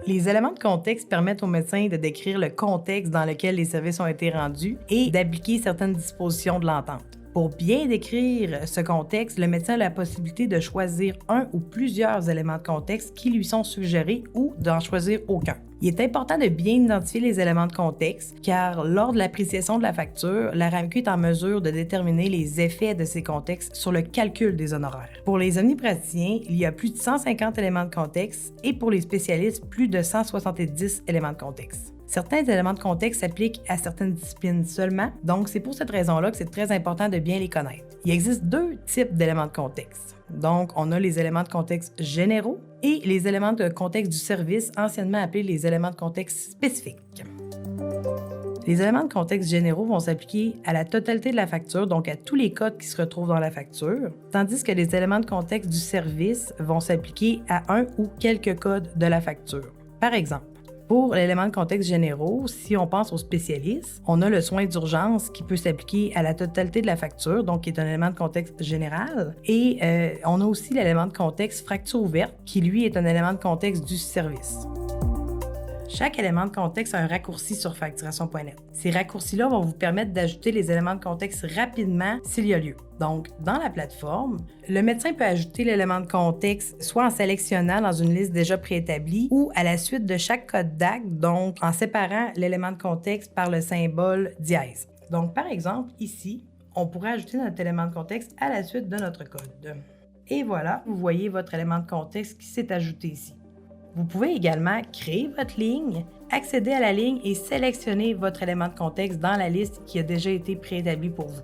Les éléments de contexte permettent au médecin de décrire le contexte dans lequel les services ont été rendus et d'appliquer certaines dispositions de l'entente. Pour bien décrire ce contexte, le médecin a la possibilité de choisir un ou plusieurs éléments de contexte qui lui sont suggérés ou d'en choisir aucun. Il est important de bien identifier les éléments de contexte car lors de l'appréciation de la facture, la RAMQ est en mesure de déterminer les effets de ces contextes sur le calcul des honoraires. Pour les omnipraticiens, il y a plus de 150 éléments de contexte et pour les spécialistes, plus de 170 éléments de contexte. Certains éléments de contexte s'appliquent à certaines disciplines seulement, donc c'est pour cette raison-là que c'est très important de bien les connaître. Il existe deux types d'éléments de contexte. Donc, on a les éléments de contexte généraux et les éléments de contexte du service, anciennement appelés les éléments de contexte spécifiques. Les éléments de contexte généraux vont s'appliquer à la totalité de la facture, donc à tous les codes qui se retrouvent dans la facture, tandis que les éléments de contexte du service vont s'appliquer à un ou quelques codes de la facture. Par exemple, pour l'élément de contexte généraux, si on pense aux spécialistes, on a le soin d'urgence qui peut s'appliquer à la totalité de la facture, donc qui est un élément de contexte général. Et on a aussi l'élément de contexte fracture ouverte, qui lui est un élément de contexte du service. Chaque élément de contexte a un raccourci sur facturation.net. Ces raccourcis-là vont vous permettre d'ajouter les éléments de contexte rapidement s'il y a lieu. Donc, dans la plateforme, le médecin peut ajouter l'élément de contexte soit en sélectionnant dans une liste déjà préétablie ou à la suite de chaque code d'acte, donc en séparant l'élément de contexte par le symbole dièse. Donc, par exemple, ici, on pourrait ajouter notre élément de contexte à la suite de notre code. Et voilà, vous voyez votre élément de contexte qui s'est ajouté ici. Vous pouvez également créer votre ligne, accéder à la ligne et sélectionner votre élément de contexte dans la liste qui a déjà été préétablie pour vous.